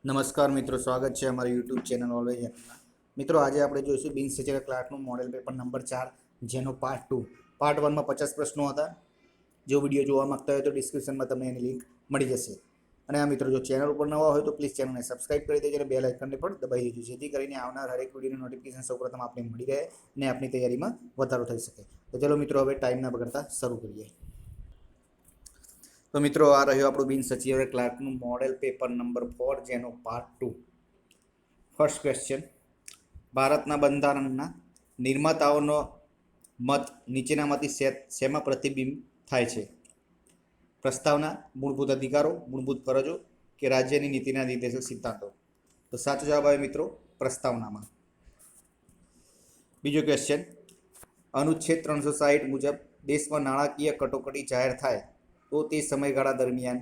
નમસ્કાર મિત્રો, સ્વાગત છે અમારી યુટ્યુબ ચેનલ ઓલવેજ એપમાં. મિત્રો, આજે આપણે જોઈશું બિન સચિવ ક્લાર્કનું મોડેલ પેપર નંબર 4, જેનો પાર્ટ 2. પાર્ટ 1માં 50 પ્રશ્નો હતા. જો વિડીયો જોવા માંગતા હોય તો ડિસ્ક્રિપ્શનમાં તમને એની લિંક મળી જશે. અને આ મિત્રો, જો ચેનલ ઉપર નવા હોય તો પ્લીઝ ચેનલને સબસ્ક્રાઇબ કરી દેજો અને બેલ આઇકનને પણ દબાવી દેજો, જેથી કરીને આવનાર હરેક વિડીયોની નોટિફિકેશન સૌપ્રથમ આપને મળી રહે અને આપની તૈયારીમાં વધારો થઈ શકે. તો ચલો મિત્રો, હવે ટાઈમ ના બગાડતા શરૂ કરીએ. તો મિત્રો, આ રહ્યો આપણું બિન સચિવ ક્લાર્કનું મોડેલ પેપર નંબર 4, જેનો પાર્ટ 2. ફર્સ્ટ ક્વેશ્ચન: ભારતના બંધારણના નિર્માતાઓનો મત નીચેનામાંથી શેમાં પ્રતિબિંબ થાય છે? પ્રસ્તાવના, મૂળભૂત અધિકારો, મૂળભૂત ફરજો કે રાજ્યની નીતિના નિર્દેશક સિદ્ધાંતો? તો સાચો જવાબ આવે મિત્રો પ્રસ્તાવનામાં. બીજો ક્વેશ્ચન: અનુચ્છેદ 360 મુજબ દેશમાં નાણાકીય કટોકટી જાહેર થાય તો તે સમયગાળા દરમિયાન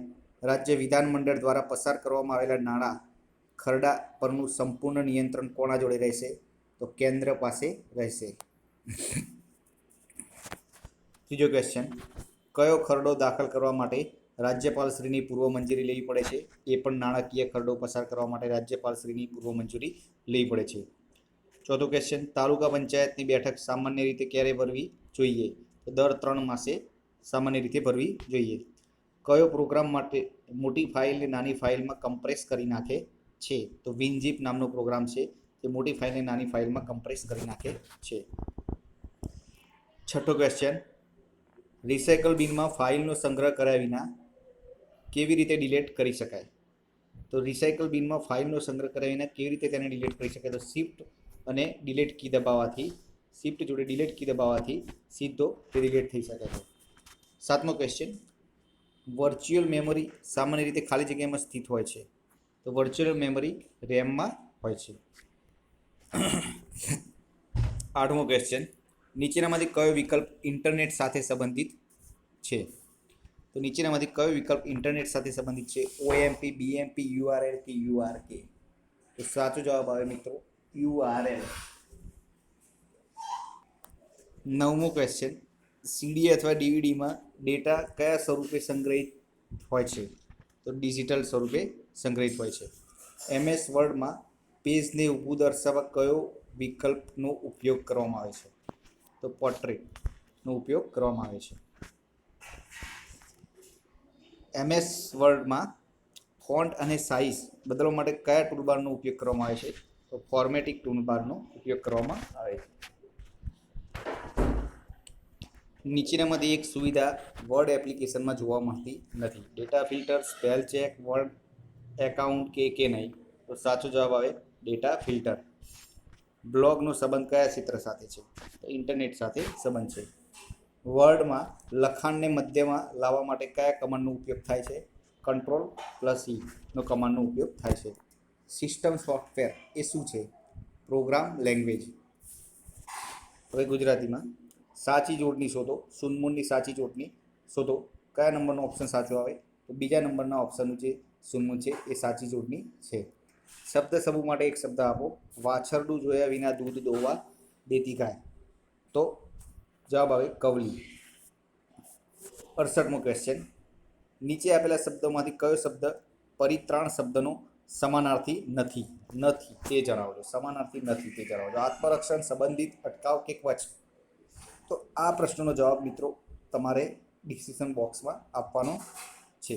રાજ્ય વિધાનમંડળ દ્વારા પસાર કરવામાં આવેલા નાણાં ખરડા પરનું સંપૂર્ણ નિયંત્રણ કોના જોડે રહેશે? તો કેન્દ્ર પાસે રહેશે. ત્રીજો ક્વેશ્ચન: કયો ખરડો દાખલ કરવા માટે રાજ્યપાલશ્રીની પૂર્વ મંજૂરી લેવી પડે છે? એ પણ નાણાકીય ખરડો પસાર કરવા માટે રાજ્યપાલશ્રીની પૂર્વ મંજૂરી લેવી પડે છે. ચોથો ક્વેશ્ચન: તાલુકા પંચાયતની બેઠક સામાન્ય રીતે ક્યારે ભરવી જોઈએ? તો દર 3 માસે સામાન્ય રીતે ભરવી જોઈએ. કયો પ્રોગ્રામ માટે મોટી ફાઇલને નાની ફાઇલમાં કમ્પ્રેસ કરી નાખે છે? તો વિનઝિપ નામનો પ્રોગ્રામ છે, તે મોટી ફાઇલને નાની ફાઇલમાં કમ્પ્રેસ કરી નાખે છે. છઠ્ઠો ક્વેશ્ચન: રિસાયકલ બિનમાં ફાઇલનો સંગ્રહ કર્યા વિના કેવી રીતે ડિલીટ કરી શકાય? તો રિસાયકલ બિનમાં ફાઇલનો સંગ્રહ કર્યા વિના કેવી રીતે તેને ડિલીટ કરી શકાય? તો શિફ્ટ અને ડિલીટ કી દબાવવાથી, શિફ્ટ જોડે ડિલીટ કી દબાવવાથી સીધો તે ડિલીટ થઈ શકે છે. સાતમો ક્વેશ્ચન: વર્ચ્યુઅલ મેમરી સામાન્ય રીતે ખાલી જગ્યામાં સ્થિત હોય છે. તો વર્ચ્યુઅલ મેમરી રેમમાં હોય છે. આઠમો ક્વેશ્ચન: નીચેનામાંથી કયો વિકલ્પ ઇન્ટરનેટ સાથે સંબંધિત છે? તો નીચેનામાંથી કયો વિકલ્પ ઇન્ટરનેટ સાથે સંબંધિત છે? ઓએમપી, બીએમપી, યુઆરએલ કે યુઆરકે? તો સાચો જવાબ આવે મિત્રો યુઆરએલ. નવમો ક્વેશ્ચન: સીડી અથવા ડીવીડીમાં ડેટા કયા સ્વરૂપે સંગ્રહિત હોય છે? તો ડિજિટલ સ્વરૂપે સંગ્રહિત હોય છે. એમએસ વર્ડમાં પેજને ઊભું દર્શાવવા કયો વિકલ્પનો ઉપયોગ કરવામાં આવે છે? તો પોર્ટ્રેટનો ઉપયોગ કરવામાં આવે છે. એમએસ વર્ડમાં ફોન્ટ અને સાઇઝ બદલવા માટે કયા ટૂલબારનો ઉપયોગ કરવામાં આવે છે? તો ફોર્મેટિંગ ટૂલબારનો ઉપયોગ કરવામાં આવે છે. નીચેનામાંથી એક સુવિધા વર્ડ એપ્લિકેશનમાં જોવા મળતી નથી. Data filter, spell check, word account કે નહીં? તો સાચો જવાબ આવે ડેટા ફિલ્ટર. બ્લોગનો સંબંધ કયા ક્ષેત્ર સાથે છે? તો ઇન્ટરનેટ સાથે સંબંધ છે. વર્ડમાં લખાણને મધ્યમાં લાવવા માટે કયા કમાન્ડનો ઉપયોગ થાય છે? Ctrl+E નો કમાન્ડનો ઉપયોગ થાય છે. સિસ્ટમ સોફ્ટવેર એ શું છે? Program language. હવે ગુજરાતીમાં સાચી જોડણી શોધો. શૂન્યમૂળની સાચી જોડણી શોધો. કયા નંબરનો ઓપ્શન સાચો આવે? તો બીજા નંબરના ઓપ્શનનું જે શૂન્યમૂળ છે એ સાચી જોડણી છે. શબ્દ સમૂહ માટે એક શબ્દ આપો. વાછરડું જોયા વિના દૂધ દોવા દેતી ગાય. તો જવાબ આવે કવલી. 68મો ક્વેશ્ચન: નીચે આપેલા શબ્દોમાંથી કયો શબ્દ પરિત્રાણ શબ્દનો સમાનાર્થી નથી? તે જણાવજો. સમાનાર્થી નથી તે જણાવજો. આત્મરક્ષણ, સંબંધિત, અટકાવ કે કવચ? તો આ પ્રશ્નનો જવાબ મિત્રો તમારે ડિસ્ક્રિપ્શન બોક્સમાં આપવાનો છે.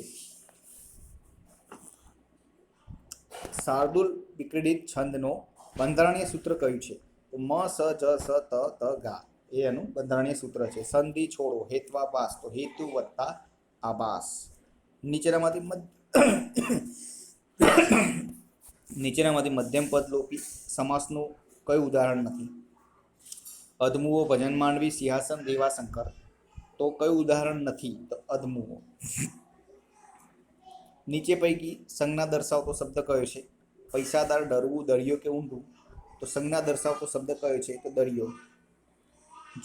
શાર્દૂલ વિક્રીડિત છંદનો બંધારણીય સૂત્ર કયું છે? તો મ, સ, જ, સ, ત, ત, ગા એ એનું બંધારણીય સૂત્ર છે. સંધિ છોડો, હેત્વાભાસ, તો હેતુ વત્તા આભાસ. નીચેનામાંથી મધ્યમ પદલોપી સમાસનું કયું ઉદાહરણ નથી? અધમુઓ, ભજન માંડવી, સિંહાસન, દેવાશંકર. તો કયું ઉદાહરણ નથી? તો અધમુઓ. નીચે પૈકી સંજ્ઞા દર્શાવતો શબ્દ કયો છે? પૈસાદાર, ડરવું, દરિયો કે ઊંડું? તો સંજ્ઞા દર્શાવતો શબ્દ કયો છે? તો દરિયો.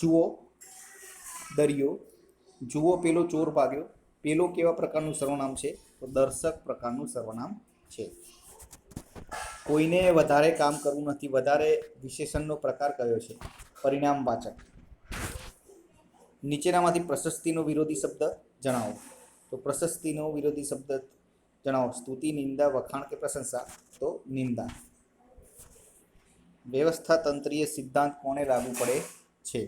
જુઓ, દરિયો. જુઓ, પેલો ચોર ભાગ્યો. પેલો કેવા પ્રકારનું સર્વનામ છે? તો દર્શક પ્રકારનું સર્વનામ છે. કોઈને વધારે કામ કરવું નથી. વધારે વિશેષણનો પ્રકાર કયો છે? પરિણામવાચક. નીચેનામાંથી પ્રશસ્તિનો વિરોધી શબ્દ જણાવો. તો પ્રશસ્તિનો વિરોધી શબ્દ જણાવો. સ્તુતિ, નિંદા, વખાણ કે પ્રશંસા? તો નિંદા. વ્યવસ્થા તંત્રીય સિદ્ધાંત કોને લાગુ પડે છે?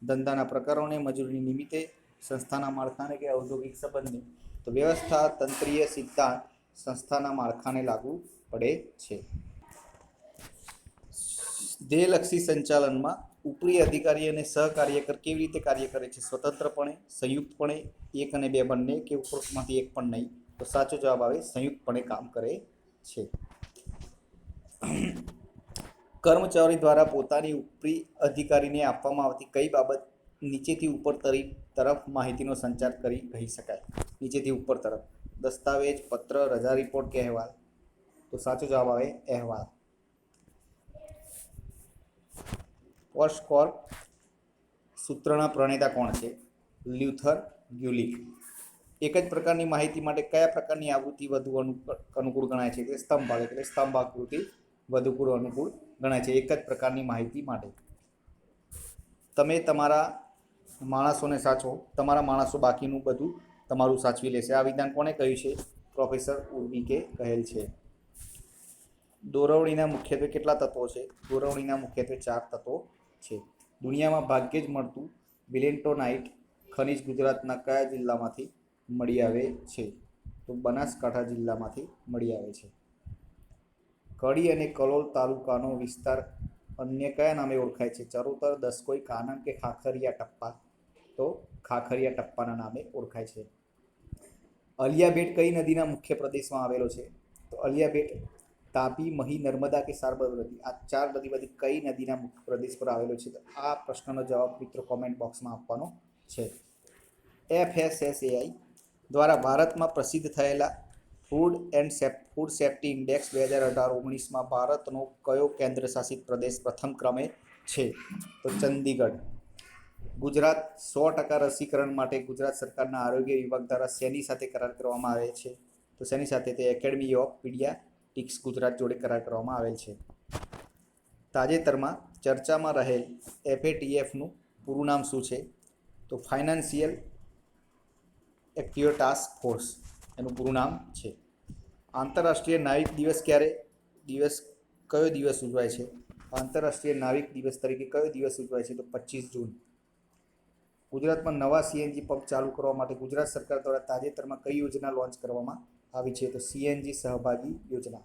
ધંધાના પ્રકારોને, મજૂરીની નિમિત્તે, સંસ્થાના માળખાને કે ઔદ્યોગિક સંબંધને? તો વ્યવસ્થા તંત્રીય સિદ્ધાંત સંસ્થાના માળખાને લાગુ પડે છે. ધ્યેયલક્ષી સંચાલનમાં ઉપરી અધિકારી અને સહકાર્યકર કેવી રીતે કાર્ય કરે છે? સ્વતંત્રપણે, સંયુક્તપણે, એક અને બે બંને, કે ઉપરોક્તમાંથી એક પણ નહીં? તો સાચો જવાબ આવે સંયુક્તપણે કામ કરે છે. કર્મચારી દ્વારા પોતાની ઉપરી અધિકારીને આપવામાં આવતી કઈ બાબત નીચેથી ઉપર તરફ માહિતીનો સંચાર કહી શકાય? નીચેથી ઉપર તરફ. દસ્તાવેજ, પત્ર, રજા રિપોર્ટ કે અહેવાલ? તો સાચો જવાબ આવે અહેવાલ. પોસ્ટ કોર્પ સૂત્રના પ્રણેતા કોણ છે? લ્યુથર ગ્યુલિક. એક જ પ્રકારની માહિતી માટે કયા પ્રકારની આવૃત્તિ વધુ અનુકૂળ ગણાય છે? સ્તંભાગ, એટલે સ્તંભ આકૃતિ વધુ અનુકૂળ ગણાય છે એક જ પ્રકારની માહિતી માટે. તમે તમારા માણસોને સાચવો, તમારા માણસો બાકીનું બધું તમારું સાચવી લેશે. આ વિધાન કોણે કહ્યું છે? પ્રોફેસર ઉર્બિકે કહેલ છે. દોરવણીના મુખ્યત્વે કેટલા તત્વો છે? દોરવણીના મુખ્યત્વે 4 તત્વો છે. દુનિયામાં ભાગ્યે જ મળતું વિલેન્ટોનાઇટ ખનિજ ગુજરાતના કયા જિલ્લામાંથી મળી આવે છે? તો બનાસકાંઠા જિલ્લામાંથી મળી આવે છે. કડી અને કલોલ તાલુકાનો વિસ્તાર અન્ય કયા નામે ઓળખાય છે? ચરોતર, દસકોઈ, કાનમ કે ખાખરિયા ટપ્પા? તો ખાખરિયા ટપ્પાના નામે ઓળખાય છે. અલિયા બેટ કઈ નદીના મુખ્ય પ્રદેશમાં આવેલો છે? તો અલિયા બેટ તાપી, મહી, નર્મદા કે સાબરમતી? આ 4 નદીમાંથી કઈ નદીના મુખ્ય પ્રદેશ પર આવેલો છે? તો આ પ્રશ્નનો જવાબ મિત્રો કોમેન્ટ બોક્સમાં આપવાનો છે. FSSAI દ્વારા ભારતમાં પ્રસિદ્ધ થયેલા ફૂડ સેફ્ટી ઇન્ડેક્સ 2018-19માં ભારતનો કયો કેન્દ્રશાસિત પ્રદેશ પ્રથમ ક્રમે છે? તો ચંદીગઢ. ગુજરાત 100% રસીકરણ માટે ગુજરાત સરકારના આરોગ્ય વિભાગ દ્વારા શેની સાથે કરાર કરવામાં આવે છે? તો શેની સાથે? તે એકેડમી ઓફ પીડિયાટ્રિક્સ ગુજરાત જોડે કરાર કરવામાં આવેલ છે. તાજેતરમાં ચર્ચામાં રહેલ FATFનું પૂરું નામ શું છે? તો ફાઇનાન્શિયલ એક્ટિવિટી ટાસ્ક ફોર્સ એનું પૂરું નામ છે. આંતરરાષ્ટ્રીય નાવિક દિવસ કયો દિવસ ઉજવાય છે? આંતરરાષ્ટ્રીય નાવિક દિવસ તરીકે કયો દિવસ ઉજવાય છે? તો 25 જૂન. ગુજરાતમાં નવા CNG પંપ ચાલુ કરવા માટે ગુજરાત સરકાર દ્વારા તાજેતરમાં કઈ યોજના લોન્ચ કરવામાં આવી છે? તો CNG સહભાગી યોજના.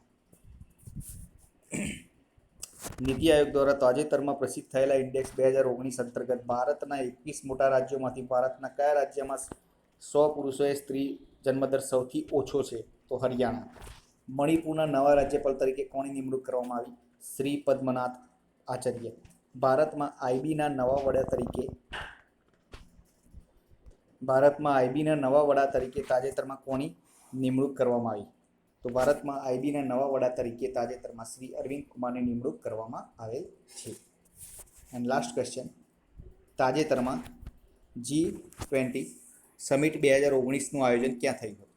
નીતિ આયોગ દ્વારા તાજેતરમાં પ્રસિદ્ધ થયેલા ઇન્ડેક્સ 2019 અંતર્ગત ભારતના 21 મોટા રાજ્યોમાંથી ભારતના કયા રાજ્યમાં 100 પુરુષોએ સ્ત્રી જન્મદર સૌથી ઓછો છે? તો હરિયાણા. મણિપુરના નવા રાજ્યપાલ તરીકે કોની નિમણૂક કરવામાં આવી? શ્રી પદ્મનાથ આચાર્ય. ભારતમાં આઈબીના નવા વડા તરીકે તાજેતરમાં કોની નિમણૂક કરવામાં આવી? તો ભારતમાં આઈબીના નવા વડા તરીકે તાજેતરમાં શ્રી અરવિંદ કુમારની નિમણૂક કરવામાં આવેલ છે. And last question. તાજેતરમાં G20 સમિટ 2019નું આયોજન ક્યાં થયું હતું?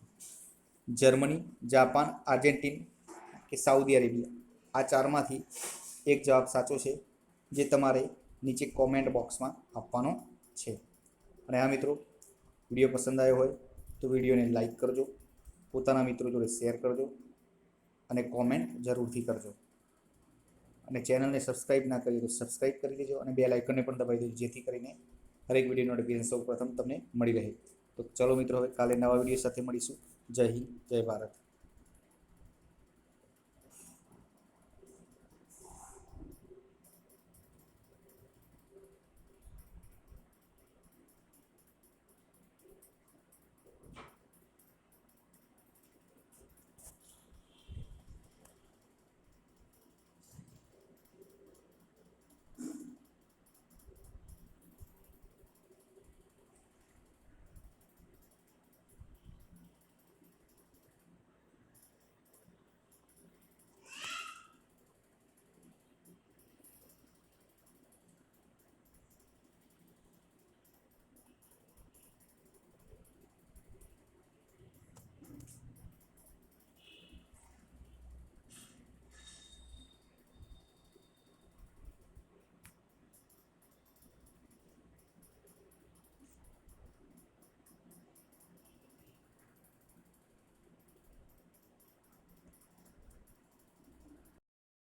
જર્મની, જાપાન, આર્જેન્ટિના કે સાઉદી અરેબિયા? આ 4માંથી એક જવાબ સાચો છે, જે તમારે નીચે કોમેન્ટ બોક્સમાં આપવાનો છે. અને હા મિત્રો, વિડીયો પસંદ આવ્યો હોય તો વિડીયોને લાઈક કરજો, પોતાના મિત્રો જોડે શેર કરજો અને કોમેન્ટ જરૂરથી કરજો. અને ચેનલને સબસ્ક્રાઈબ ના કરી તો સબસ્ક્રાઈબ કરી દેજો અને બેલ આઇકનને પણ દબાવી દેજો, જેથી કરીને હરેક વિડીયો નોટિફિકેશન સૌ પ્રથમ તમને મળી રહે. તો ચલો મિત્રો, હવે કાલે નવા વિડીયો સાથે મળીશું. જય હિન્દ, જય ભારત.